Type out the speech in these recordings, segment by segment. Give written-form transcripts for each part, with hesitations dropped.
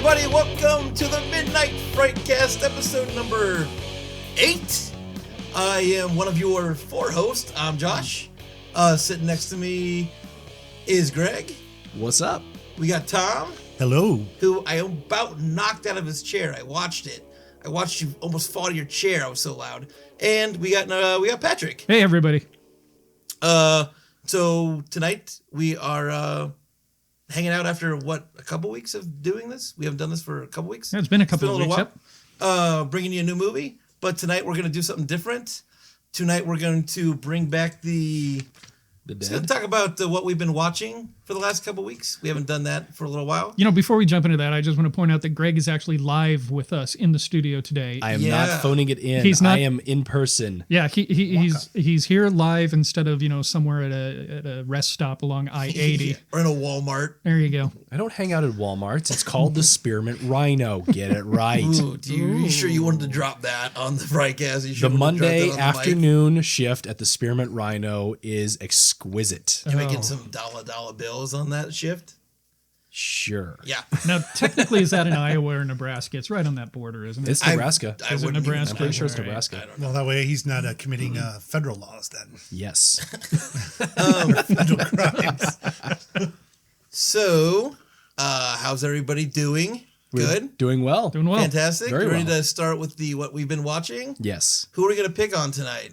everybody, welcome to the Midnight Frightcast, episode number 8. I am one of your 4 hosts. I'm Josh. Sitting next to me is Greg. What's up? We got Tom. Hello. Who I about knocked out of his chair. I watched it. I watched you almost fall to your chair. I was so loud. And we got Patrick. Hey, everybody. So tonight we are hanging out after a couple weeks of doing this. We haven't done this for a couple weeks. Yeah, it's been a couple of weeks. Yep. Bringing you a new movie, but tonight we're going to do something different. Tonight we're going to bring back the dead. Talk about what we've been watching for the last couple weeks. We haven't done that for a little while. You know, before we jump into that, I just want to point out that Greg is actually live with us in the studio today. I am not phoning it in. I am in person. Yeah, he's here live instead of, somewhere at a rest stop along I-80. Or in a Walmart. There you go. I don't hang out at Walmarts. It's called the Spearmint Rhino. Get it right. Ooh, you sure you wanted to drop that on the Frightcast? The Monday afternoon shift at the Spearmint Rhino is exquisite. You making some dollar bills on that shift? Sure. Yeah. Now, technically, is that in Iowa or Nebraska? It's right on that border, isn't it? It's Nebraska. Is it Nebraska? I'm pretty sure it's Right. Nebraska. Well, that way he's not committing federal laws then. Yes. Federal crimes. So, how's everybody doing? Good? Doing well. Doing well. Fantastic. Very Ready well. to start with what we've been watching? Yes. Who are we going to pick on tonight?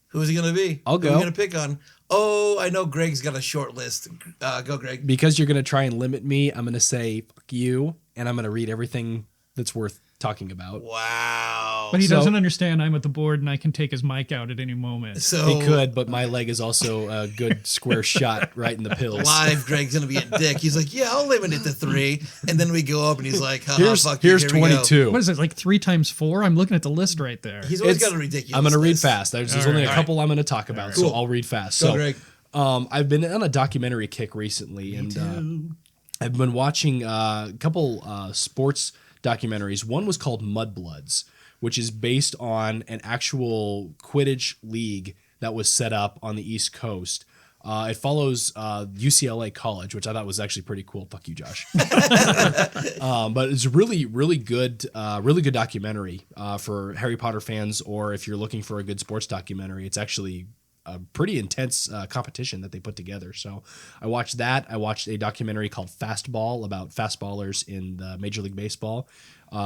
Who is it going to be? I'll go. Who are we going to pick on? Oh, I know Greg's got a short list. Go, Greg. Because you're going to try and limit me, I'm going to say fuck you, and I'm going to read everything that's worth talking about. Wow. But he doesn't understand I'm at the board and I can take his mic out at any moment. So He could, but my leg is also a good square shot right in the pills. live, Greg's going to be a dick. He's like, yeah, I'll limit it to 3. And then we go up and he's like, fuck Here's you, here we go. 22. What is it, like 3 times 4? I'm looking at the list right there. He's always got a ridiculous I'm going to read list. fast. There's All only right. a couple I'm going to talk about, so Cool. I'll read fast. Go, So, Greg. I've been on a documentary kick recently, I've been watching a couple sports documentaries. One was called Mudbloods, which is based on an actual Quidditch league that was set up on the East Coast. It follows UCLA College, which I thought was actually pretty cool. Fuck you, Josh. But it's a really good documentary for Harry Potter fans, or if you're looking for a good sports documentary. It's actually a pretty intense competition that they put together. So I watched that. I watched a documentary called Fastball about fastballers in the Major League Baseball.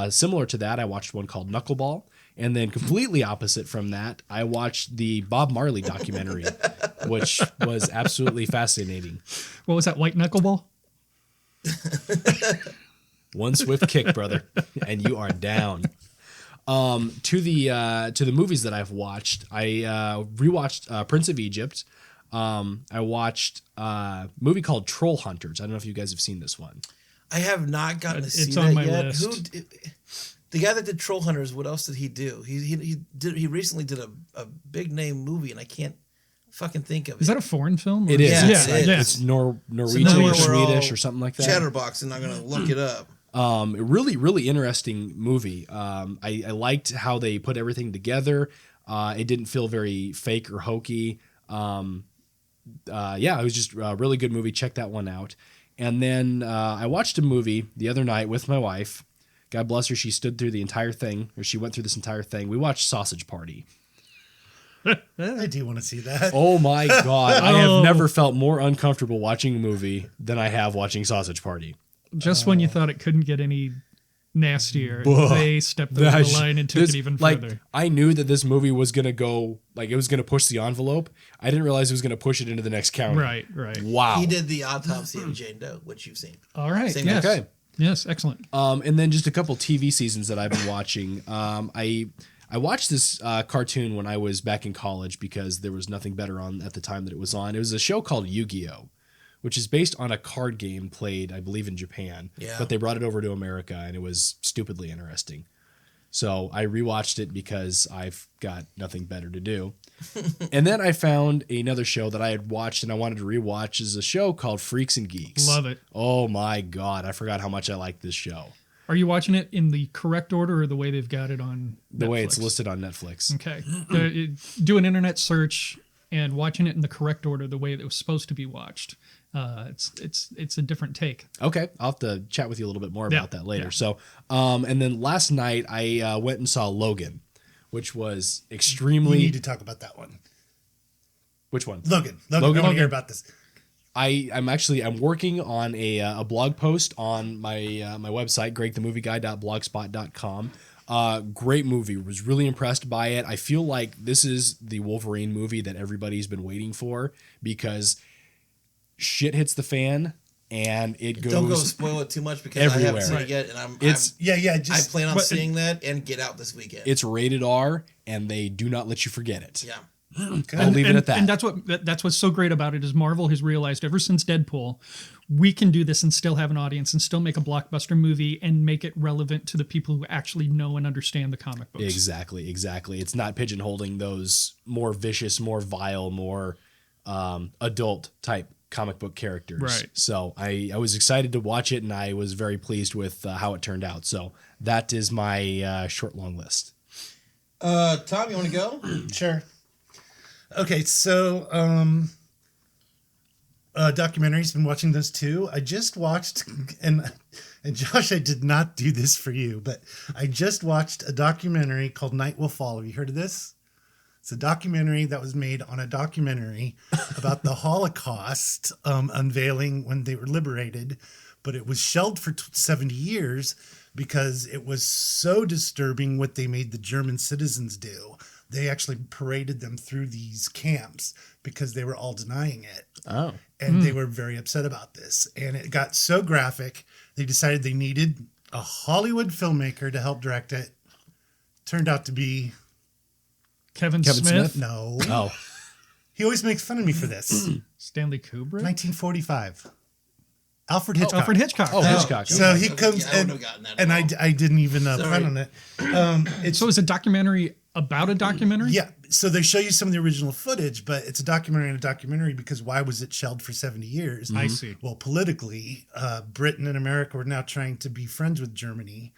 Similar to that, I watched one called Knuckleball. And then completely opposite from that, I watched the Bob Marley documentary, which was absolutely fascinating. What was that, white knuckleball? One swift kick, brother, and you are down. To the movies that I've watched, I rewatched Prince of Egypt. I watched a movie called Troll Hunters. I don't know if you guys have seen this one. I have not gotten to see It's that on my yet. list. The guy that did Troll Hunters, what else did he do? He recently did a big name movie, and I can't fucking think of it. Is that a foreign film? It is. Yeah, It's Norwegian now or we're Swedish all or something like that. Chatterbox, and I'm gonna look it up. Really interesting movie. I liked how they put everything together. It didn't feel very fake or hokey. It was just a really good movie. Check that one out. And then I watched a movie the other night with my wife. God bless her. She stood through the entire thing, or she went through this entire thing. We watched Sausage Party. I do want to see that. Oh my God. I have never felt more uncomfortable watching a movie than I have watching Sausage Party. Just when you thought it couldn't get any nastier, they stepped over the line and took it even further. I knew that this movie was going to go, it was going to push the envelope. I didn't realize it was going to push it into the next county. Right. Wow. He did the autopsy of Jane Doe, which you've seen. All right. Same Yes. Okay. Yes, excellent. And then just a couple TV seasons that I've been watching. I watched this cartoon when I was back in college because there was nothing better on at the time that it was on. It was a show called Yu-Gi-Oh!, which is based on a card game played, I believe, in Japan. Yeah. But they brought it over to America, and it was stupidly interesting. So I rewatched it because I've got nothing better to do. And then I found another show that I had watched and I wanted to rewatch. Is a show called Freaks and Geeks. Love it. Oh my God. I forgot how much I like this show. Are you watching it in the correct order or the way they've got it on The way it's Netflix? listed on Netflix. Okay. Do an internet search and watching it in the correct order, the way it was supposed to be watched. It's a different take. Okay, I'll have to chat with you a little bit more about that later. Yeah. So, and then last night I went and saw Logan, which was extremely. You need to talk about that one. Which one? Logan. I want to hear about this. I'm working on a blog post on my my website, gregthemovieguy.blogspot.com. Great movie. Was really impressed by it. I feel like this is the Wolverine movie that everybody's been waiting for because shit hits the fan and it goes. Don't go spoil it too much because everywhere. I haven't seen it yet, and I plan on seeing that and Get Out this weekend. It's rated R, and they do not let you forget it. Yeah. I'll leave it at that. And that's what's so great about it is Marvel has realized ever since Deadpool, we can do this and still have an audience and still make a blockbuster movie and make it relevant to the people who actually know and understand the comic books. Exactly. It's not pigeonholing those more vicious, more vile, more adult type comic book characters. Right. So I was excited to watch it, and I was very pleased with how it turned out. So that is my short, long list. Tom, you want to go? Sure. Okay, so documentaries, been watching those too. I just watched, and Josh, I did not do this for you, but I just watched a documentary called Night Will Fall. Have you heard of this? It's a documentary that was made on a documentary about the Holocaust unveiling when they were liberated, but it was shelved for 70 years because it was so disturbing what they made the German citizens do. They actually paraded them through these camps because they were all denying it. Oh. And they were very upset about this. And it got so graphic, they decided they needed a Hollywood filmmaker to help direct it. Turned out to be... Kevin Smith? Smith? No. Oh. He always makes fun of me for this. Stanley Kubrick? 1945. Alfred Hitchcock. Alfred Hitchcock. Oh, Hitchcock. So Okay. he comes I wouldn't and, have gotten that and at all. I didn't even plan on it. So it's a documentary about a documentary? Yeah. So they show you some of the original footage, but it's a documentary and a documentary because why was it shelved for 70 years? I see. Well, politically, Britain and America were now trying to be friends with Germany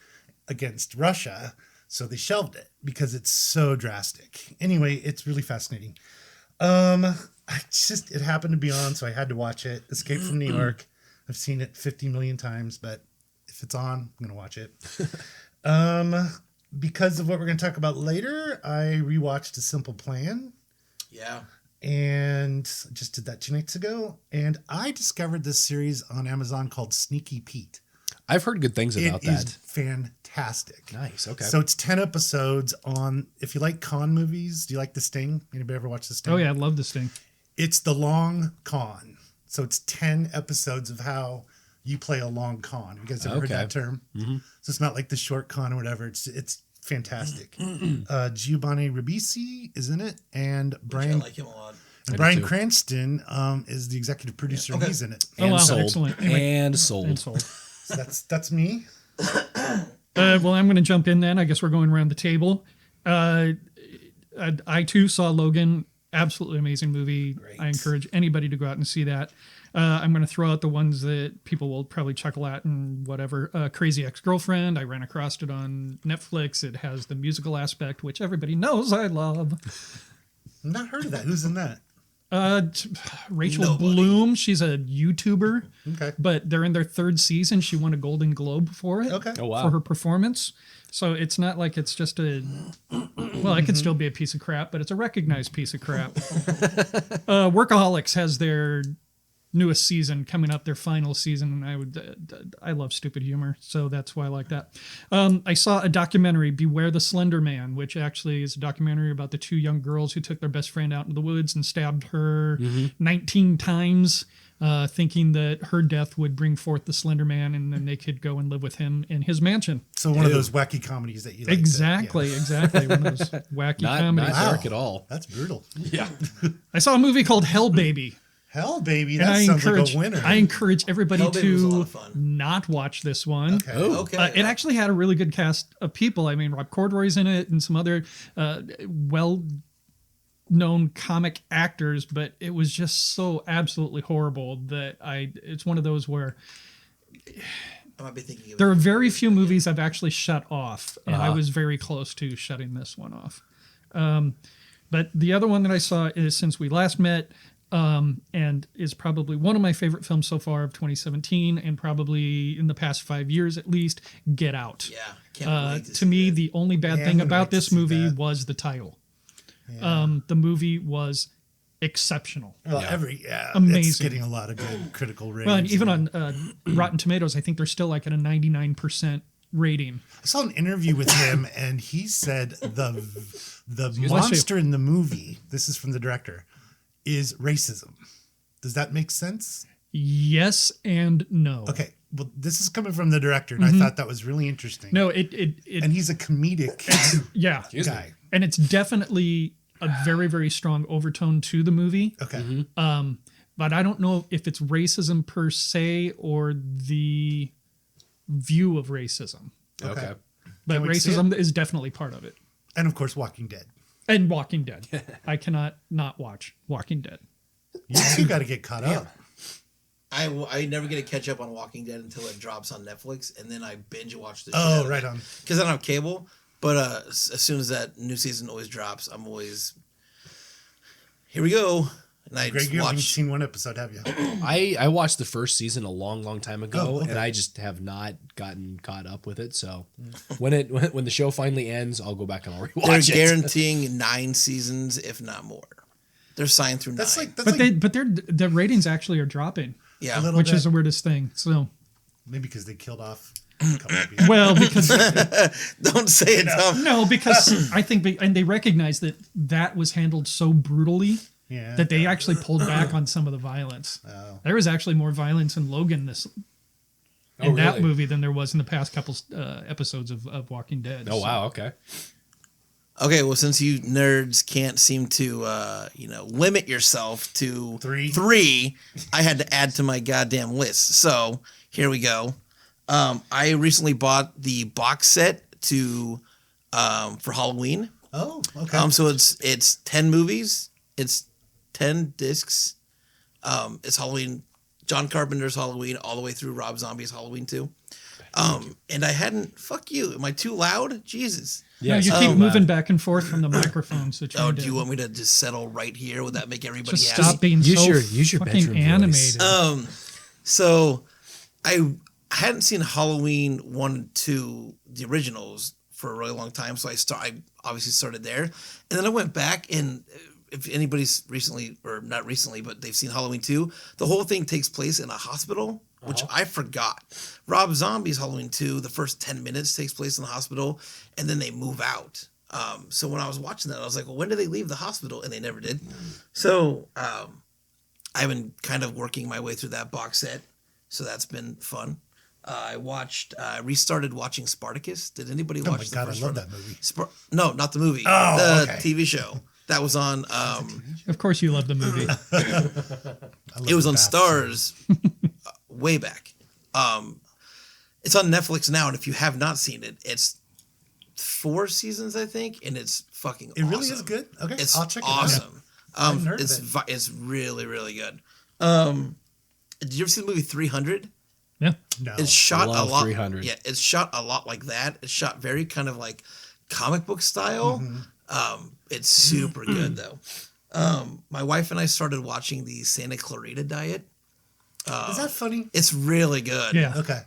against Russia. So they shelved it because it's so drastic. Anyway, it's really fascinating. It happened to be on, so I had to watch it. Escape from New York. I've seen it 50 million times, but if it's on, I'm going to watch it. Because of what we're going to talk about later, I rewatched A Simple Plan. Yeah. And just did that 2 nights ago. And I discovered this series on Amazon called Sneaky Pete. I've heard good things about It is that. fantastic. Nice. Okay. So it's 10 episodes on, if you like con movies, do you like The Sting? Anybody ever watch The Sting? Oh, yeah, I love this thing. It's the long con. So it's 10 episodes of how you play a long con. You guys ever heard that term? Mm-hmm. So it's not like the short con or whatever. It's fantastic. Giovanni Ribisi is in it, and I Brian like him a lot. and I do Bryan too. Cranston is the executive producer. Okay. He's in it. And wow, sold. excellent. Anyway, And sold. And sold. So that's me. Well, I'm going to jump in then. I guess we're going around the table. I too saw Logan. Absolutely amazing movie. Great. I encourage anybody to go out and see that. I'm going to throw out the ones that people will probably chuckle at and whatever. Crazy Ex-Girlfriend. I ran across it on Netflix. It has the musical aspect, which everybody knows I love. I've not heard of that. Who's in that? Rachel Nobody. Bloom. She's a YouTuber. Okay. But they're in their 3rd season. She won a Golden Globe for it. Okay. Oh, wow. For her performance. So it's not like it's just a, well, it could still be a piece of crap, but it's a recognized piece of crap. Workaholics has their newest season coming up, their final season, and I love stupid humor, so that's why I like that. I saw a documentary, Beware the Slender Man, which actually is a documentary about the 2 young girls who took their best friend out into the woods and stabbed her 19 times. Thinking that her death would bring forth the Slender Man, and then they could go and live with him in his mansion. So one of those wacky comedies that you like. Exactly. One of those wacky Not comedies. dark at all. That's brutal. Yeah. I saw a movie called Hell Baby. Hell, baby, And that sounds like a winner. I encourage everybody Hell Baby was a lot to of fun. not watch this one. Okay. Oh. Okay. It actually had a really good cast of people. I mean, Rob Corddry's in it and some other well-known comic actors, but it was just so absolutely horrible that it's one of those where I might be thinking of there it. are very few movies I've actually shut off, and I was very close to shutting this one off. But the other one that I saw is, since we last met, and is probably one of my favorite films so far of 2017, and probably in the past 5 years at least. Get Out. Yeah, can't wait To me, the only bad Yeah, thing I'm gonna about like to this see movie that. was the title. The movie was exceptional. Well, Amazing. it's getting a lot of good critical ratings. Well, and even on Rotten Tomatoes, I think they're still like at a 99% rating. I saw an interview with him, and he said the me. monster in the movie, this is from the director, is racism. Does that make sense? Yes and no. Okay, well, this is coming from the director, and I thought that was really interesting. No, And he's a comedic yeah. guy. And it's definitely a very, very strong overtone to the movie. Okay. But I don't know if it's racism per se or the view of racism. Okay. But Can we see racism is definitely part of it. And of course, Walking Dead. And Walking Dead. I cannot not watch Walking Dead. You two got to get caught up. I never get to catch up on Walking Dead until it drops on Netflix, and then I binge watch the Oh, right on. because I don't have cable. But as soon as that new season always drops, I'm always here we go, and I Greg, just you haven't watch. seen one episode, have you? I watched the first season a long time ago, Oh, okay. and I just have not gotten caught up with it. So when the show finally ends, I'll go back and I'll rewatch They're it. guaranteeing 9 seasons, if not more. They're signed through 9. That's like But the ratings actually are dropping, yeah. a little which bit. is the weirdest thing. So, Maybe because they killed off a couple of people. well, because Don't say it, Tom. no, because I think and they recognize that was handled so brutally Yeah. that they actually pulled back on some of the violence. Oh. There was actually more violence in Logan in that really? movie than there was in the past couple episodes of Walking Dead. Oh wow, okay. Okay, well, since you nerds can't seem to, limit yourself to 3, I had to add to my goddamn list. So here we go. I recently bought the box set for Halloween. Oh, okay. So it's 10 movies. It's 10 discs. It's Halloween, John Carpenter's Halloween, all the way through Rob Zombie's Halloween 2. And I hadn't. Fuck you. Am I too loud? Jesus. Yeah, Yes. you keep Oh, moving back and forth from the microphones. So Oh, do you want me to just settle right here? Would that make everybody just happy? stop being Use so your fucking bedroom animated? voice. So I hadn't seen Halloween 1 and 2, the originals, for a really long time. So I obviously started there. And then I went back, and if anybody's recently, or not recently, but they've seen Halloween 2, the whole thing takes place in a hospital, which I forgot. Rob Zombie's Halloween 2, the first 10 minutes takes place in the hospital, and then they move out. So when I was watching that, I was like, well, when do they leave the hospital? And they never did. So I've been kind of working my way through that box set. So that's been fun. I restarted watching Spartacus. Did anybody Oh watch my the God, I first love one? that movie. No, not the movie. Oh, the okay. TV show. That was on. Of course, you love the movie. It was on Bath Stars way back. It's on Netflix now, and if you have not seen it, it's 4 seasons, I think, and it's fucking. It really awesome. is good. Okay, It's I'll check it out. awesome. haven't heard of It's really really good. Did you ever see the movie 300? Yeah. No. It's shot Love a lot. 300. Yeah, it's shot a lot like that. It's shot very kind of like comic book style. It's super good though. My wife and I started watching the Santa Clarita Diet. Is that funny? It's really good. Yeah. Okay.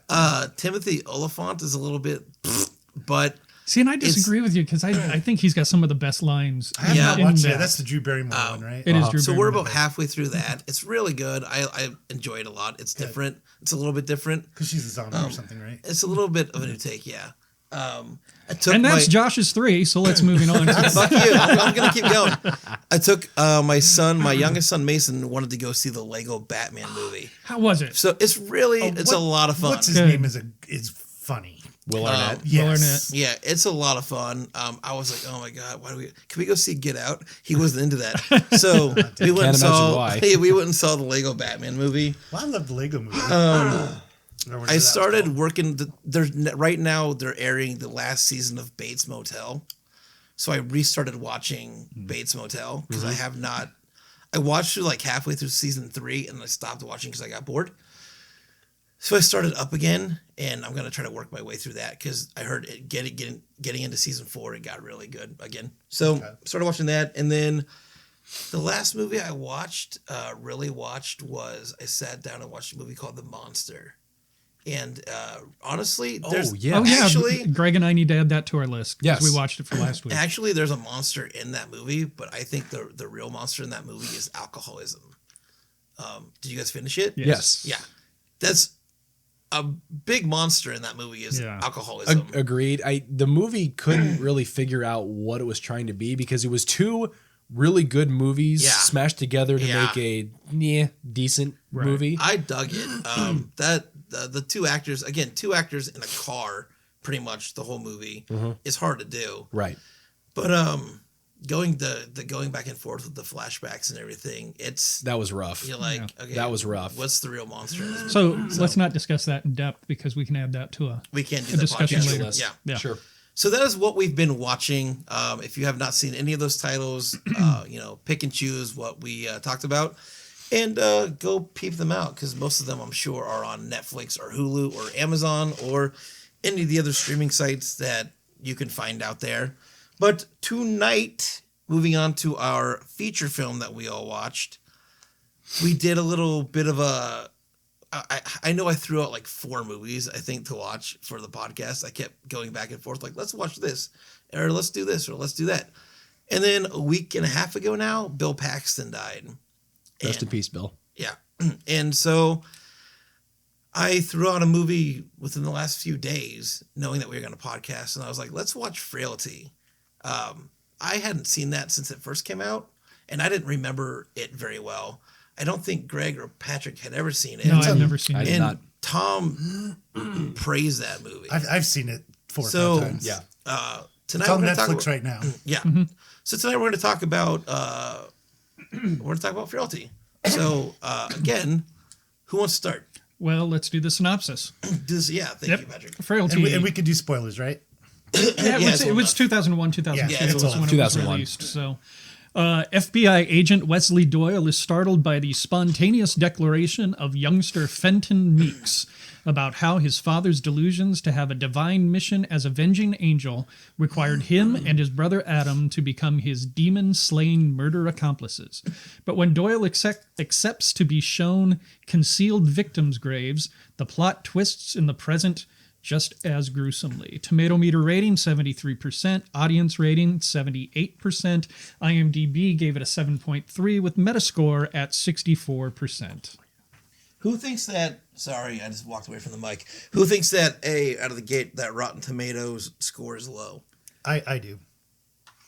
Timothy Oliphant is a little bit, but See, and I disagree with you because I think he's got some of the best lines. I have not in watched it. that. That's the Drew Barrymore one, right? It is Drew so we're Barrymore. about halfway through that. It's really good. I enjoy it a lot. It's different. It's a little bit different. Because she's a zombie or something, right? It's a little bit of a new take. Yeah. I took And that's my, Josh's 3, so let's moving on. Fuck you. I'm going to keep going. I took my youngest son, Mason, wanted to go see the Lego Batman movie. How was it? So it's really, it's a lot of fun. What's his Good. name is funny. Will Arnett. Yes. Yeah, it's a lot of fun. I was like, oh my God, can we go see Get Out? He wasn't into that. So we went and Can't imagine saw, why. we went and saw the Lego Batman movie. Well, I love the Lego movie. I started working. Right now they're airing the last season of Bates Motel, so I restarted watching Bates Motel because I have not. I watched through like halfway through season 3 and I stopped watching because I got bored. So I started up again, and I'm gonna try to work my way through that because I heard it getting into season 4, it got really good again. So started watching that, and then The last movie I really watched, was I sat down and watched a movie called The Monster. And honestly, there's actually Greg and I need to add that to our list because Yes. we watched it for last week. actually there's a monster in that movie, but I think the real monster in that movie is alcoholism. Did you guys finish it? Yes. Yeah, that's a big monster in that movie is alcoholism. Agreed. The movie couldn't really figure out what it was trying to be because it was two really good movies smashed together to make a decent movie. I dug it. That the two actors in a car pretty much the whole movie is hard to do. Right. But going back and forth with the flashbacks and everything, that was rough. You're like, okay, that was rough. What's the real monster in this movie? So let's not discuss that in depth because we can add that to we can't do a the discussion podcast later. Yeah, Sure. So that is what we've been watching. If you have not seen any of those titles, pick and choose what we talked about, and go peep them out because most of them, I'm sure, are on Netflix or Hulu or Amazon or any of the other streaming sites that you can find out there. But tonight, moving on to our feature film that we all watched, we did a little bit of a. I know I threw out like 4 movies, I think, to watch for the podcast. I kept going back and forth, like, let's watch this, or let's do this, or let's do that. And then a week and a half ago now, Bill Paxton died. Rest in peace, Bill. Yeah. And so I threw out a movie within the last few days, knowing that we were going to podcast, and I was like, let's watch Frailty. I hadn't seen that since it first came out, and I didn't remember it very well. I don't think Greg or Patrick had ever seen it. No, I've never seen it. I did And not. Tom praised that movie. I've seen it 4 or 5 times. Yeah. Tonight It's on we're gonna talk Netflix about, right now. Yeah. So tonight we're going to talk about Frailty. So again, who wants to start? Well, let's do the synopsis. Thank you, Patrick. Frailty. And we could do spoilers, right? It was 2001, 2002 Yeah, it's was when it was 2001. released. So, FBI agent Wesley Doyle is startled by the spontaneous declaration of youngster Fenton Meeks about how his father's delusions to have a divine mission as avenging angel required him and his brother Adam to become his demon-slaying murder accomplices. But when Doyle accepts to be shown concealed victims' graves, the plot twists in the present just as gruesomely. Tomato meter rating, 73%. Audience rating, 78%. IMDb gave it a 7.3 with Metascore at 64%. Who thinks that? Sorry, I just walked away from the mic. Who thinks that out of the gate that Rotten Tomatoes score is low? I do.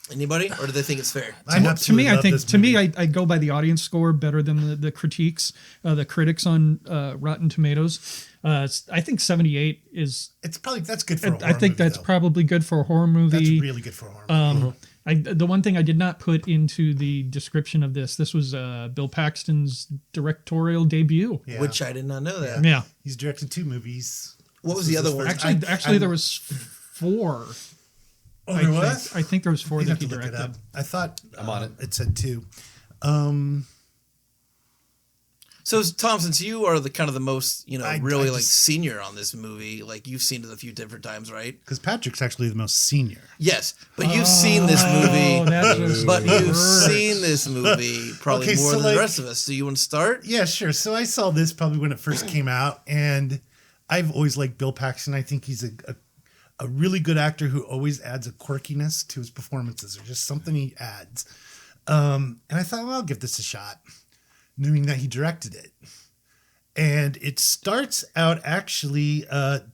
Anybody, or do they think it's fair? To me, I go by the audience score better than the critiques, the critics on Rotten Tomatoes. I think 78 is. That's good for a horror I think movie, that's though. probably good for a horror movie. That's really good for a horror movie. The one thing I did not put into the description of this was Bill Paxton's directorial debut. Yeah. Which I did not know that. Yeah. He's directed 2 movies. What was the other one? Actually, there was 4. Oh, there was? I think there was 4 You'd that have he to look it directed. up. I thought I'm on it. It said 2. So, Tom, since you are the kind of the most, really like just- senior on this movie, like you've seen it a few different times, right? Because Patrick's actually the most senior. Yes, but you've seen this movie. that just But you've hurts. seen this movie probably Okay, more so, than the like- rest of us. Do you want to start? Yeah, sure. So I saw this probably when it first came out, and I've always liked Bill Paxton. I think he's a really good actor who always adds a quirkiness to his performances, or just something he adds. And I thought, well, I'll give this a shot, knowing that he directed it. And it starts out actually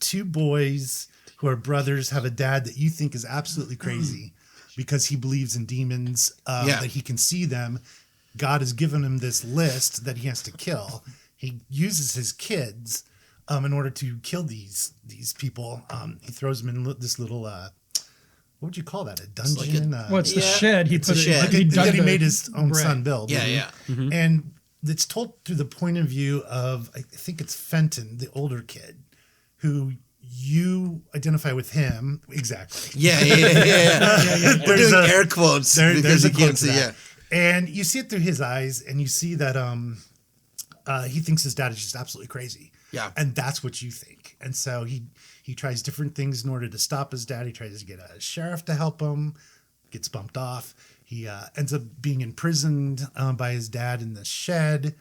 2 boys who are brothers have a dad that you think is absolutely crazy because he believes in demons, that he can see them. God has given him this list that he has to kill. He uses his kids in order to kill these people. He throws them in this little, what would you call that? A dungeon? What's the shed? He it's put a it. shed. He dug that he the- made his own right. son build. Yeah, didn't he? yeah. And it's told through the point of view of, I think it's Fenton, the older kid, who you identify with him. Exactly. Yeah. We're There's doing a- air quotes because there's you a quote can't to see. that. Yeah. And you see it through his eyes, and you see that he thinks his dad is just absolutely crazy. Yeah. And that's what you think. And so he tries different things in order to stop his dad. He tries to get a sheriff to help him, gets bumped off. He ends up being imprisoned by his dad in the shed.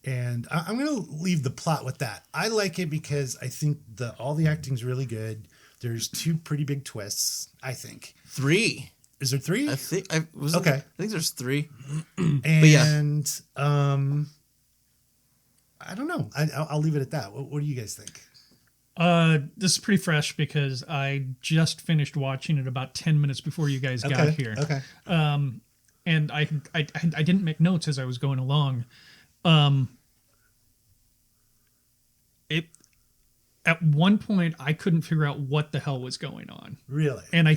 And I'm going to leave the plot with that. I like it because I think all the acting's really good. There's 2 pretty big twists, I think. 3. Is there 3? I think Okay. I think there's 3. And I don't know. I'll leave it at that. What do you guys think? This is pretty fresh because I just finished watching it about 10 minutes before you guys got here. Okay. And I didn't make notes as I was going along. At one point I couldn't figure out what the hell was going on. Really? And I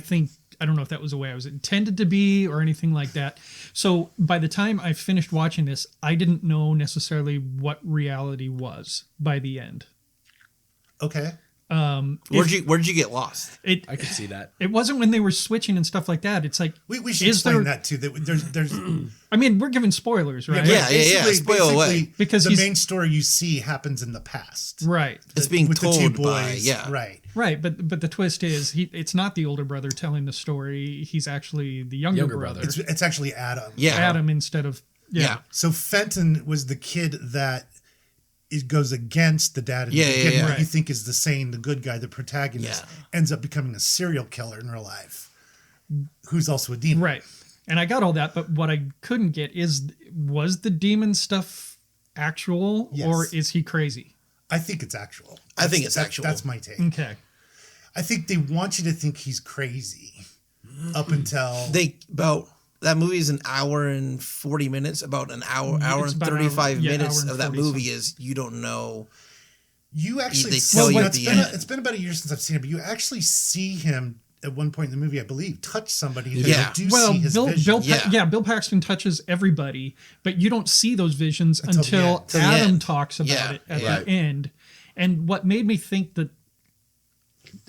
don't know if that was the way I was intended to be or anything like that. So by the time I finished watching this, I didn't know necessarily what reality was by the end. Okay. Where'd you get lost? I could see that. It wasn't when they were switching and stuff like that. It's like We should explain that too. That there's I mean, we're giving spoilers, right? Yeah. basically- Spoil away. basically, Because the he's- main story you see happens in the past. Right. It's being With told the 2 by boys. right. Right, but the twist is it's not the older brother telling the story. He's actually the younger brother. It's actually Adam. Yeah. Adam instead of Yeah. So Fenton was the kid that it goes against the dad in Yeah, the yeah, beginning, yeah. what you Right. think is the sane, the good guy, the protagonist, ends up becoming a serial killer in real life, who's also a demon. Right. And I got all that, but what I couldn't get was the demon stuff actual Yes. or is he crazy? I think it's actual. I think it's actual. That's my take. Okay. I think they want you to think he's crazy up until That movie is an hour and 40 minutes. About an hour It's and about an 35 hour- yeah, minutes hour and of that 40 movie something. is you don't know. you actually They see, tell you well, at it's the been end. it's been about a year since I've seen it, but you actually see him at one point in the movie, I believe, touch somebody. That Yeah. you do Well, see his vision. Bill Paxton touches everybody, but you don't see those visions Until the until end. Till the Adam end. talks about Yeah, it at yeah. the end. And what made me think that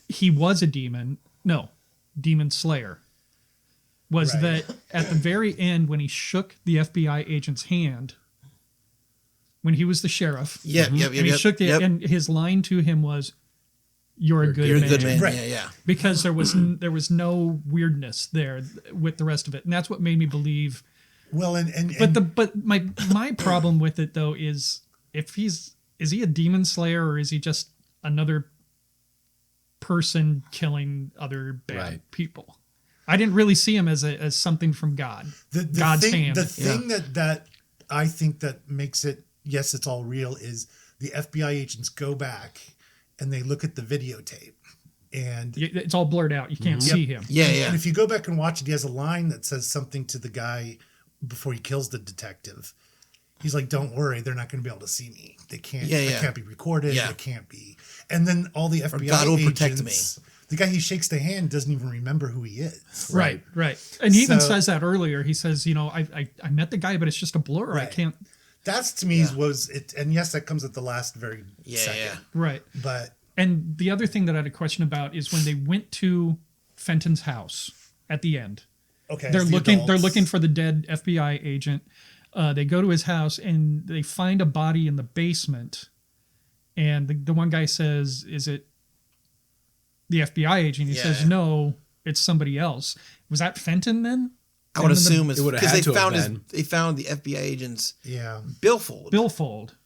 he was a demon slayer, was Right. that at the very end when he shook the FBI agent's hand, when he was the sheriff, Yep. and he shook it, and his line to him was, "You're a good You're man." a good man. Right. Yeah. Because there was no weirdness there with the rest of it, and that's what made me believe. Well, and But my problem with it though is is he a demon slayer or is he just another person killing other bad Right. people? I didn't really see him as something from God. God's hand. The thing that I think that makes it, yes, it's all real, is the FBI agents go back and they look at the videotape. And It's all blurred out. You can't see him. Yeah. and Yeah. if you go back and watch it, he has a line that says something to the guy before he kills the detective. He's like, "Don't worry, they're not going to be able to see me. They can't. Yeah, It yeah. can't be recorded. Yeah. It can't be." And then all the FBI God will agents, protect me. the guy he shakes the hand doesn't even remember who he is. Right. And he even So- says that earlier. He says, I met the guy, but it's just a blur. I Right. can't. That's to me was it. And yes, that comes at the last very second. Yeah. Right. But And the other thing that I had a question about is when they went to Fenton's house at the end. okay, They're it's the looking. They're adults. looking for the dead FBI agent. They go to his house and they find a body in the basement. And the one guy says, "Is it the FBI agent?" He says, Yeah. "No, it's somebody else." Was that Fenton then? I would And then assume it's it would've because had they to have found been. they found the FBI agent's Yeah. billfold. Billfold,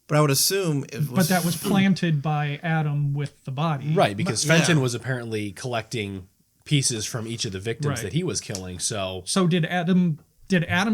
But I would assume it was. but that was planted by Adam with the body. Right, because Yeah. Fenton was apparently collecting pieces from each of the victims Right. that he was killing. So So did Adam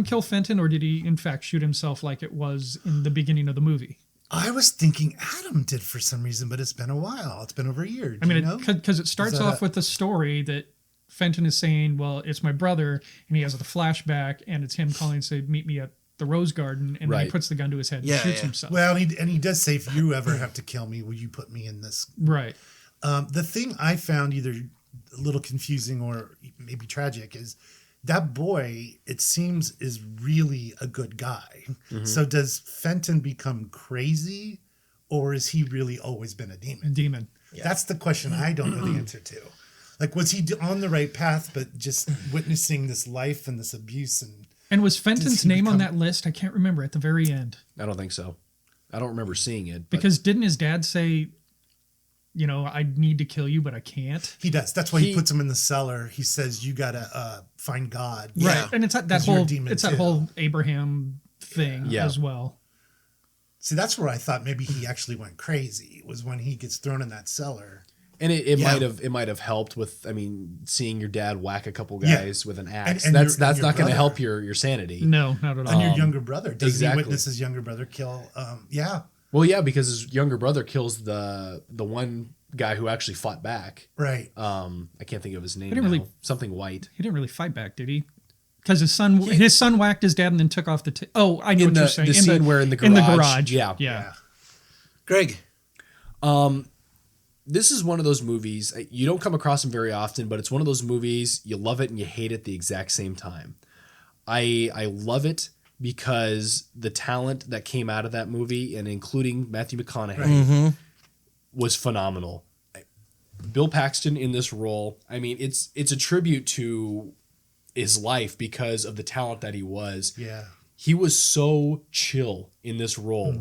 kill Fenton, or did he in fact shoot himself like it was in the beginning of the movie? I was thinking Adam did for some reason, but it's been a while. It's been over a year. I mean, know? because it starts Is that off a- with the story that Fenton is saying, "Well, it's my brother," and he has the flashback, and it's him calling to say, "Meet me at the Rose Garden," and then Right. he puts the gun to his head and Yeah, shoots yeah. himself. Well, and he does say, "If you ever have to kill me, will you put me in this?" Right. The thing I found either a little confusing or maybe tragic is that boy, it seems, is really a good guy. Mm-hmm. So does Fenton become crazy, or has he really always been a demon? Demon. That's the question I don't know the answer to. Like, was he on the right path, but just witnessing this life and this abuse? And was Fenton's he name on become- that list? I can't remember at the very end. I don't think so. I don't remember seeing it. But Because didn't his dad say I need to kill you, but I can't. He does. That's why he puts him in the cellar. He says, "You gotta find God." Yeah. Right, and it's that 'Cause you're a whole demon it's that too. whole Abraham thing Yeah. as well. See, that's where I thought maybe he actually went crazy. Was when he gets thrown in that cellar. And it Yeah. might have helped with, I mean, seeing your dad whack a couple Yeah. guys with an axe. And that's your not going to brother. help your sanity. No, not at all. And your younger brother. Doesn't exactly. he witness his younger brother kill? Yeah. Well, yeah, because his younger brother kills the one guy who actually fought back. Right. I can't think of his name. didn't Now. really- Something White. He didn't really fight back, did he? Because his son whacked his dad and then took off the. Oh, I know In what the- you're saying. the scene where in the garage. Yeah. yeah. Greg. This is one of those movies, you don't come across them very often, but it's one of those movies you love it and you hate it at the exact same time. I love it because the talent that came out of that movie, and including Matthew McConaughey, was phenomenal. Bill Paxton in this role, I mean, it's a tribute to his life because of the talent that he was. Yeah. He was so chill in this role,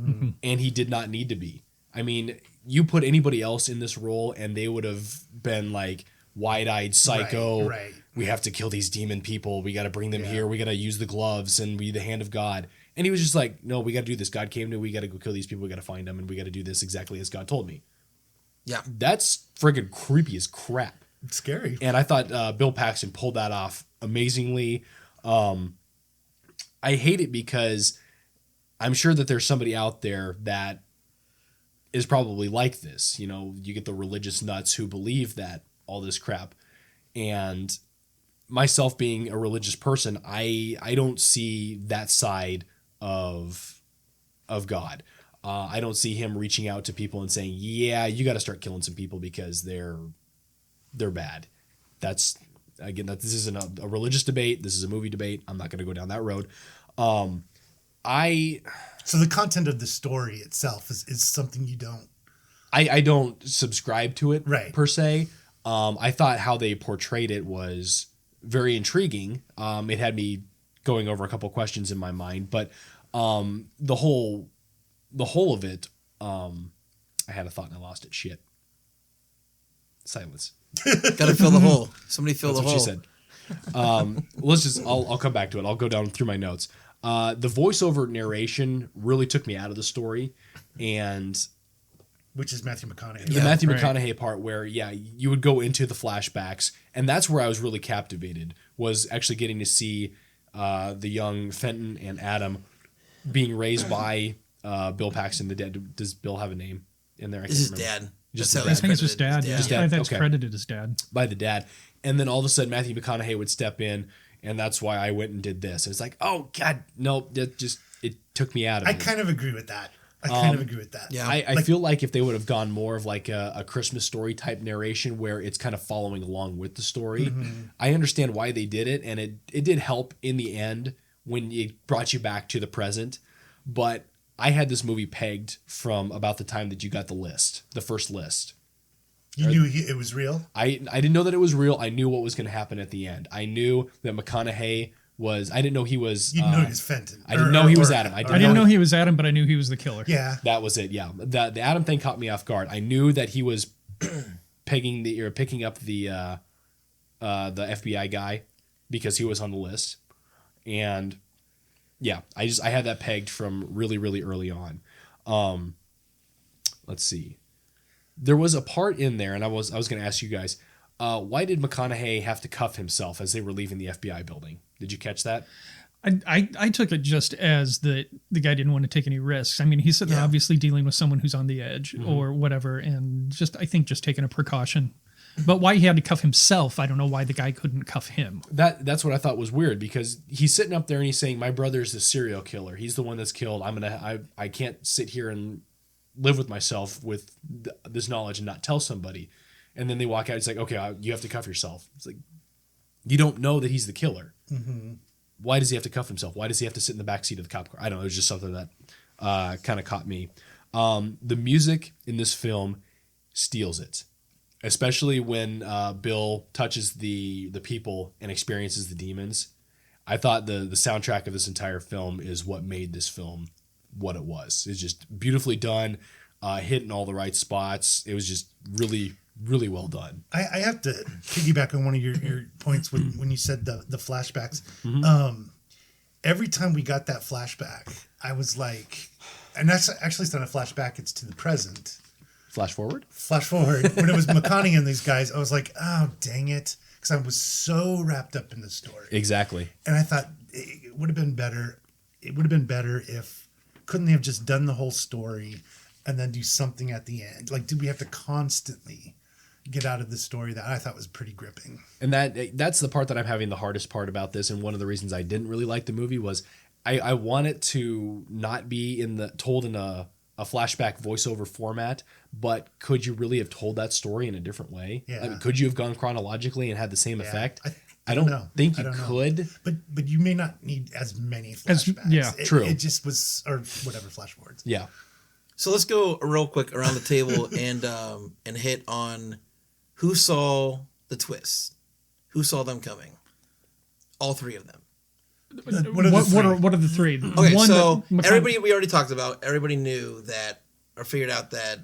and he did not need to be. I mean, you put anybody else in this role and they would have been like wide-eyed psycho. Right. We have to kill these demon people. We got to bring them here. We got to use the gloves and be the hand of God. And he was just like, no, we got to do this. God came to, we got to go kill these people. We got to find them. And we got to do this exactly as God told me. Yeah. That's friggin' creepy as crap. It's scary. And I thought Bill Paxton pulled that off amazingly. I hate it because I'm sure that there's somebody out there that is probably like this. You get the religious nuts who believe that all this crap. And myself being a religious person, I don't see that side of God. I don't see him reaching out to people and saying, yeah, you got to start killing some people because they're bad. This isn't a religious debate. This is a movie debate. I'm not going to go down that road. So the content of the story itself is something you don't. I don't subscribe to it Right. per se. I thought how they portrayed it was very intriguing. It had me going over a couple questions in my mind, but the whole of it, I had a thought and I lost it. Shit. Silence. Gotta fill the hole. Somebody fill That's the what hole. she said. I'll come back to it. I'll go down through my notes. The voiceover narration really took me out of the story, and Which is Matthew McConaughey. the Matthew McConaughey part where, you would go into the flashbacks, and that's where I was really captivated, was actually getting to see the young Fenton and Adam being raised by Bill Paxton, the dad. Does Bill have a name in there? I This is can't remember. Dad. Just That's the how dad. I think it's just dad. His Yeah, Just dad, I think it's okay. credited as dad. By the dad. And then all of a sudden Matthew McConaughey would step in, and that's why I went and did this. And it's like, oh God, no, it took me out of I it. kind of agree with that. Yeah. I feel like if they would have gone more of like a Christmas story type narration where it's kind of following along with the story, I understand why they did it, and it did help in the end when it brought you back to the present. But I had this movie pegged from about the time that you got the first list. You knew it was real? I didn't know that it was real. I knew what was going to happen at the end. I knew that McConaughey was. I didn't know he was. You know he was Fenton. I didn't know he was Adam. I didn't know he was Adam, but I knew he was the killer. Yeah. That was it. Yeah, the Adam thing caught me off guard. I knew that he was picking up the FBI guy because he was on the list, and yeah, I had that pegged from really really early on. Let's see. There was a part in there, and I was going to ask you guys, why did McConaughey have to cuff himself as they were leaving the FBI building? Did you catch that? I took it just as the guy didn't want to take any risks. I mean, he's sitting there obviously dealing with someone who's on the edge or whatever, and I think just taking a precaution. But why he had to cuff himself, I don't know why the guy couldn't cuff him. That's what I thought was weird, because he's sitting up there and he's saying, my brother's the serial killer. He's the one that's killed. I can't sit here and live with myself with this knowledge and not tell somebody. And then they walk out. It's like, okay, you have to cuff yourself. It's like, you don't know that he's the killer. Mm-hmm. Why does he have to cuff himself? Why does he have to sit in the backseat of the cop car? I don't know. It was just something that kind of caught me. The music in this film steals it, especially when Bill touches the people and experiences the demons. I thought the soundtrack of this entire film is what made this film what it was. It's just beautifully done. hitting all the right spots. It was just really, really well done. I have to piggyback on one of your points when you said the flashbacks. Every time we got that flashback, I was like, and that's actually it's not a flashback, it's to the present. Flash forward? Flash forward. When it was McConaughey and these guys, I was like, oh, dang it. Because I was so wrapped up in the story. Exactly. And I thought it would have been better. It would have been better if, couldn't they have just done the whole story and then do something at the end? Like, did we have to constantly get out of the story that I thought was pretty gripping? And that's the part that I'm having the hardest part about this. And one of the reasons I didn't really like the movie was I want it to not be told in a flashback voiceover format, but could you really have told that story in a different way? Yeah. I mean, could you have gone chronologically and had the same effect? I don't know. think I you don't know. could. But you may not need as many flashbacks. True. It just was, or whatever, flash forwards. Yeah. So let's go real quick around the table and hit on who saw the twists, who saw them coming. All three of them. What are the three? What are the three? Okay, One so that everybody we already talked about. Everybody knew that or figured out that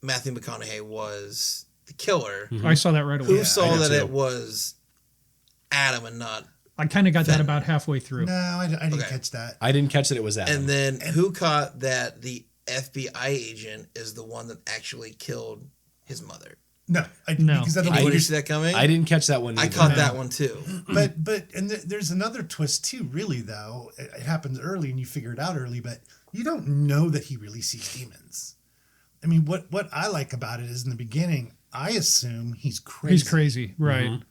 Matthew McConaughey was the killer. I saw that right away. Who saw did that too. it was Adam and not? I kind of got that about halfway through. No, I didn't Okay. catch that. I didn't catch that it was Adam. And then who caught that the FBI agent is the one that actually killed his mother? No, No. because I don't Anybody think see that coming? I didn't catch that one I either. caught that one too. But there's another twist too. Really though, it happens early and you figure it out early, but you don't know that he really sees demons. I mean, what I like about it is in the beginning, I assume he's crazy. He's crazy, right? Mm-hmm.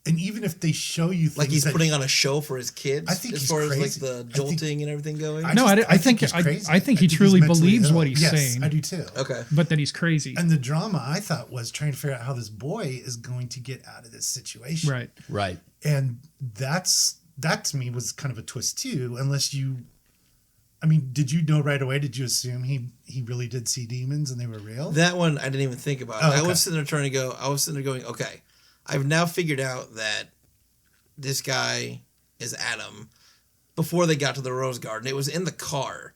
And even if they show you things Like he's that- putting on a show for his kids. I think as he's far as like crazy. the I think- jolting and everything going. I No, just- I think he's crazy. I think he he's truly mentally believes ill. what he's yes, saying. I do too. Okay. But that he's crazy. And the drama I thought was trying to figure out how this boy is going to get out of this situation. Right. Right. And that to me was kind of a twist too, unless you, I mean, did you know right away? Did you assume he really did see demons and they were real? That one I didn't even think about. Oh, okay. I was sitting there going, okay, I've now figured out that this guy is Adam. Before they got to the Rose Garden, it was in the car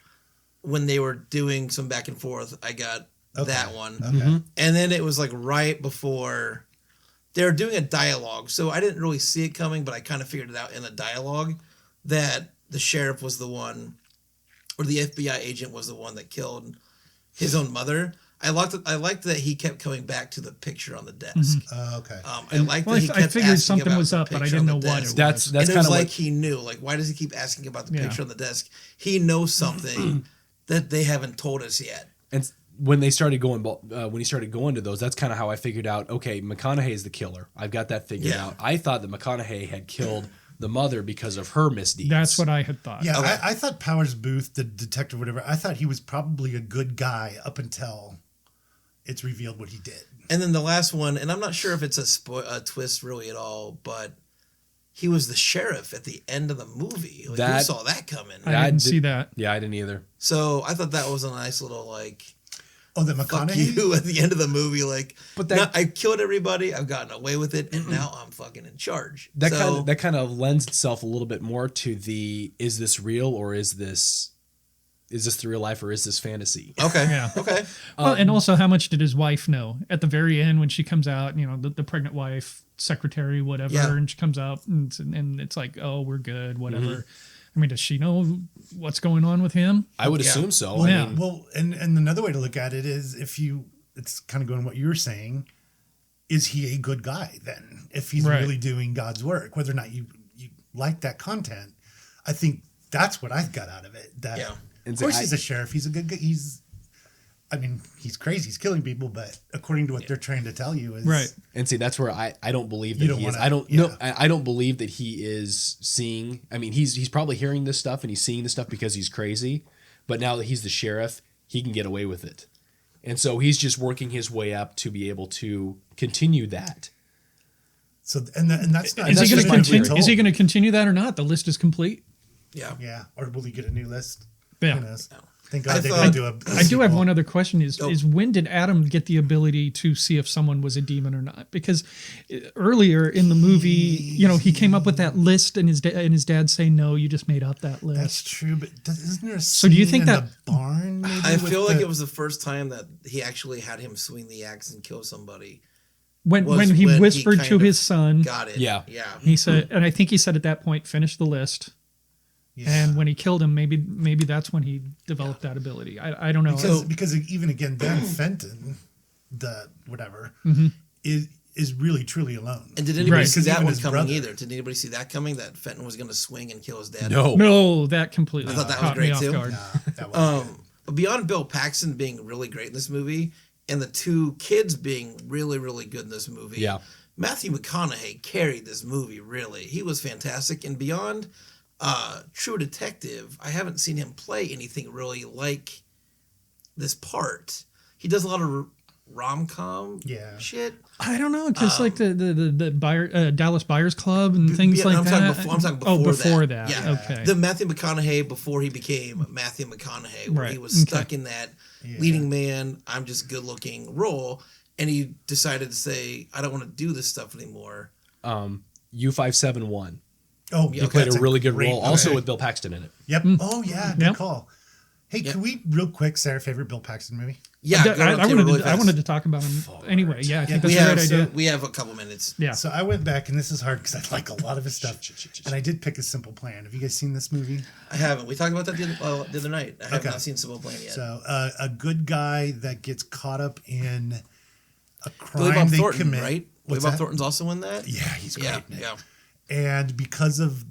when they were doing some back and forth. I got that one. Okay. And then it was like right before they were doing a dialogue. So I didn't really see it coming, but I kind of figured it out in the dialogue that the sheriff was the one, or the FBI agent was the one that killed his own mother. I liked that he kept coming back to the picture on the desk. Okay. I liked that he kept I figured asking something about was the up, but I picture didn't on know the what it desk. was. That's And it kind was of like what, he knew. Like, why does he keep asking about the Yeah. picture on the desk? He knows something that they haven't told us yet. and when they started going when he started going to those, that's kind of how I figured out, okay, McConaughey is the killer. I've got that figured Yeah. out. I thought that McConaughey had killed the mother because of her misdeeds. That's what I had thought. Yeah, Okay. I thought Powers Booth, the detective, whatever, I thought he was probably a good guy up until it's revealed what he did. And then the last one, and I'm not sure if it's a twist really at all, but he was the sheriff at the end of the movie. Like, who That- saw that coming? I didn't see that. Yeah, I didn't either. So I thought that was a nice little like, Oh, the fuck McConaughey? you at the end of the movie. Like, But but that- I killed everybody. I've gotten away with it, and now I'm fucking in charge. That So- kind of lends itself a little bit more to the is this real or is this the real life or is this fantasy? Okay. Yeah. Okay. Well, and also, how much did his wife know at the very end when she comes out? You know, the pregnant wife, secretary, whatever, Yeah. and she comes out and it's like, oh, we're good, whatever. Mm-hmm. I mean, does she know what's going on with him? I would Yeah. assume so. Well, Yeah. well, and another way to look at it is it's kind of going what you were saying, is he a good guy then? If he's Right. really doing God's work, whether or not you like that content, I think that's what I got out of it. That, Yeah. of course, he's a sheriff. He's a good guy. He's crazy. He's killing people, but according to what they're trying to tell you is Right. And see, that's where I don't believe that You don't he is. wanna- I don't yeah. no, I don't believe that he is seeing. I mean, he's probably hearing this stuff and he's seeing this stuff because he's crazy. But now that he's the sheriff, he can get away with it, and so he's just working his way up to be able to continue that. So and that's not. Is he that's going just to my continue? theory. Is he going to continue that or not? The list is complete. Yeah. Yeah, or will he get a new list? Yeah. Who knows? Thank God they thought- didn't do a I do have sequel. one other question: is when did Adam get the ability to see if someone was a demon or not? Because earlier in the movie, he came up with that list, and his dad saying, "No, you just made up that list." That's true, but isn't there a So do you scene think in that- the barn? Maybe I with feel like the- it was the first time that he actually had him swing the axe and kill somebody. when was he when he whispered kind to of his son, Got it. Yeah. Yeah. he said, and I think he said at that point, "Finish the list." Yeah. And when he killed him, maybe that's when he developed that ability. I don't know. because even again, Ben Fenton, the whatever, Mm-hmm. is really truly alone. And did anybody Right. see that Even one his coming brother. either? Did anybody see that coming? That Fenton was going to swing and kill his dad? No. No, that completely I thought that was caught me great, off too. guard. Nah, that was But beyond Bill Paxton being really great in this movie, and the two kids being really, really good in this movie, Yeah. Matthew McConaughey carried this movie, really. He was fantastic. And beyond True Detective, I haven't seen him play anything really like this part. He does a lot of rom-com Yeah. shit. I don't know, just like the Dallas Buyers Club and things Yeah, like I'm that. talking before, Oh, before that. that. Yeah. Okay. The Matthew McConaughey before he became Matthew McConaughey, where he Right. was stuck in that Yeah. leading man, I'm just good looking role. And he decided to say, I don't want to do this stuff anymore. U571. Oh, He He played that's a really good great role, movie. also with Bill Paxton in it. Yep. Oh yeah, good Yep. call. Hey, can we real quick say our favorite Bill Paxton movie? Yeah, go I, on, I Taylor, wanted really to, I fast. wanted to talk about him anyway. Yeah, I think we that's a have, great idea. we have a couple minutes. Yeah. So I went back, and this is hard because I like a lot of his stuff, and I did pick A Simple Plan. Have you guys seen this movie? I haven't. We talked about that the other night. I have Okay. not seen Simple Plan yet. So a good guy that gets caught up in a Billy crime Bob they Thornton, commit. right? Billy What's Bob that? Thornton's also in that? Yeah, he's great. Yeah, in it. yeah. And because of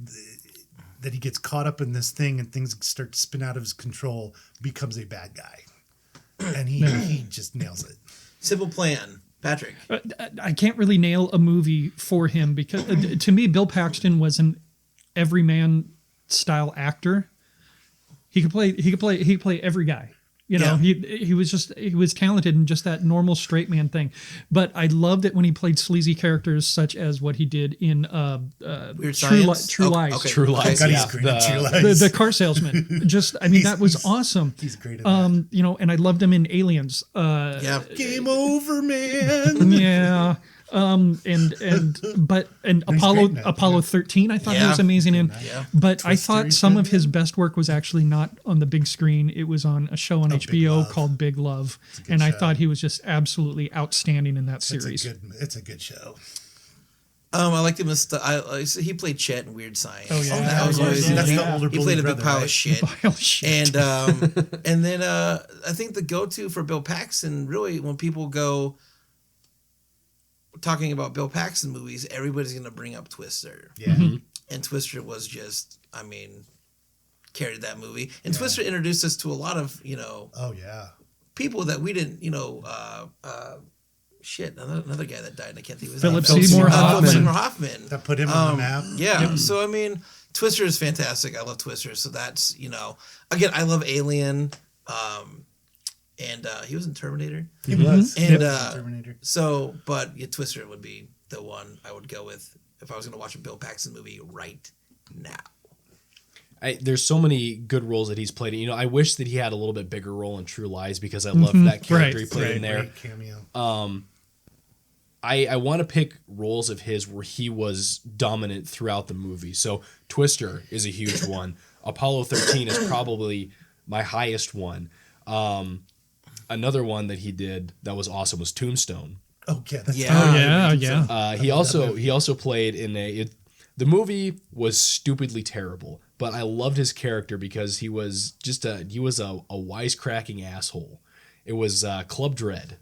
that, he gets caught up in this thing, and things start to spin out of his control, becomes a bad guy, and he just nails it. Simple Plan. Patrick. I can't really nail a movie for him because to me, Bill Paxton was an everyman style actor. He could play every guy. You know, he was talented in just that normal straight man thing. But I loved it when he played sleazy characters such as what he did in Weird True Science? True Oh, Lies. okay. True Lies. God, he's Yeah, great at True the- Lies. The car salesman. Just I mean that was awesome. He's great at that. And I loved him in Aliens. Yeah. Game over, man. Yeah. And Apollo great in it, Apollo 13 I thought he Yeah. was amazing in. Yeah. But I Twister, thought he some said, of his best work was actually not on the big screen. It was on a show on HBO Love. called Big Love. good And I show. thought he was just absolutely outstanding in that series. It's a good show. I liked him as he played Chet in Weird Science. Oh, yeah. That was always That's he, the older he bully played a big brother, pile right? of shit. Pile of shit. And then I think the go-to for Bill Paxton, really, when people go talking about Bill Paxton movies, everybody's going to bring up Twister. Yeah. Mm-hmm. And Twister was just, carried that movie. And Twister introduced us to a lot of, Oh yeah. people that we didn't, another guy that died, and I can't think of his Philip name. Seymour Philip Hoffman. Seymour Hoffman. That put him on the map. Yeah. So Twister is fantastic. I love Twister. So that's again, I love Alien, and he was in Terminator. He was. And Terminator. so, but Twister would be the one I would go with if I was going to watch a Bill Paxton movie right now. There's so many good roles that he's played in. I wish that he had a little bit bigger role in True Lies because I love that character he played in there. Great cameo. I want to pick roles of his where he was dominant throughout the movie. So Twister is a huge one. Apollo 13 is probably my highest one. Another one that he did that was awesome was Tombstone. Oh yeah. That's Yeah. Oh yeah. He also played in the movie was stupidly terrible, but I loved his character because he was a wisecracking asshole. It was Club Dread.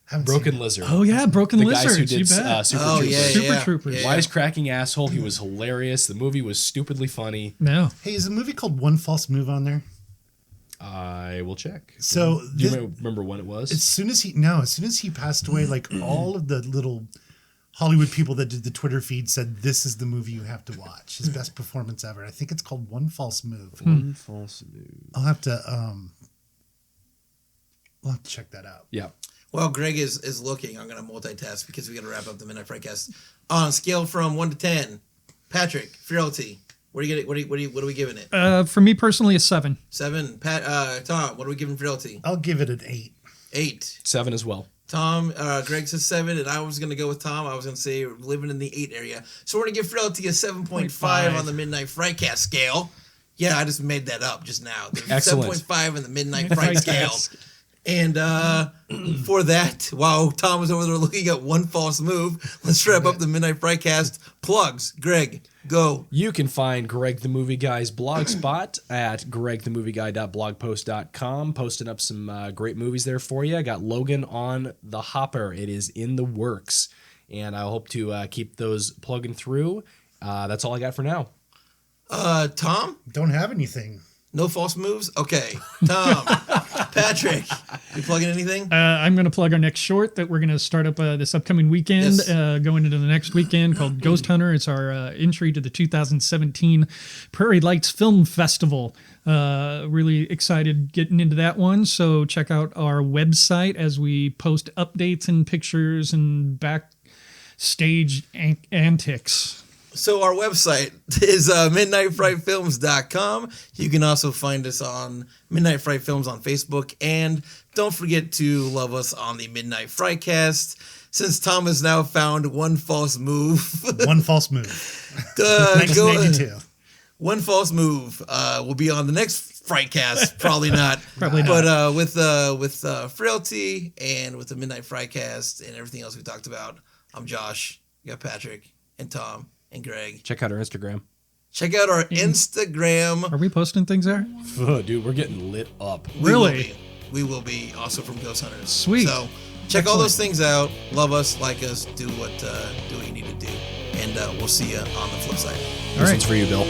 Haven't Broken seen it. Lizard. Oh yeah, Broken The Lizards. guys who did you bet. Super Oh, Troopers. yeah, Super yeah. Troopers. Yeah. Wisecracking asshole. He was hilarious. The movie was stupidly funny. No. Hey, is a movie called One False Move on there? I will check. So Do you this- remember when it was? as soon as he passed away, like all of the little Hollywood people that did the Twitter feed said this is the movie you have to watch. His best performance ever. I think it's called One False Move. One false move. I'll have to we'll have to check that out. Yeah. Well, Greg is looking. I'm going to multitask because we got to wrap up the Midnight Frightcast. On a scale from 1 to 10, Patrick, Frailty, What are we giving it? For me personally, a 7. 7. Pat, Tom, what are we giving Frailty? I'll give it an 8. 8. 7 as well. Tom, Greg says 7, and I was going to go with Tom. I was going to say living in the 8 area. So we're going to give Frailty a 7.5 on the Midnight Frightcast scale. Yeah, I just made that up just now. Excellent. 7.5 on the Midnight Fright scale. And for that, while Tom was over there looking at one false move, let's wrap up the Midnight Frightcast plugs. Greg, go. You can find Greg the Movie Guy's blog spot at gregthemovieguy.blogpost.com, posting up some great movies there for you. I got Logan on the hopper. It is in the works, and I hope to keep those plugging through. That's all I got for now. Tom? Don't have anything. No false moves? Okay. Tom, Patrick, you plugging anything? I'm going to plug our next short that we're going to start up this upcoming weekend, going into the next weekend, called Ghost Hunter. It's our entry to the 2017 Prairie Lights Film Festival. Really excited getting into that one. So check out our website as we post updates and pictures and backstage antics. So our website is midnightfrightfilms.com. You can also find us on Midnight Fright Films on Facebook. And don't forget to love us on the Midnight Frightcast. Since Tom has now found one false move. One false move. 1982. One false move will be on the next Frightcast. Probably not. Probably not. But with Frailty and with the Midnight Frightcast and everything else we talked about, I'm Josh. We got Patrick and Tom. And Greg. Check out our Instagram. Check out our Instagram. Are we posting things there? Oh, dude, we're getting lit up. Really? We will be also from Ghost Hunters. Sweet. So check all those things out. Love us, like us, do what you need to do. And we'll see you on the flip side. This one's for you, Bill.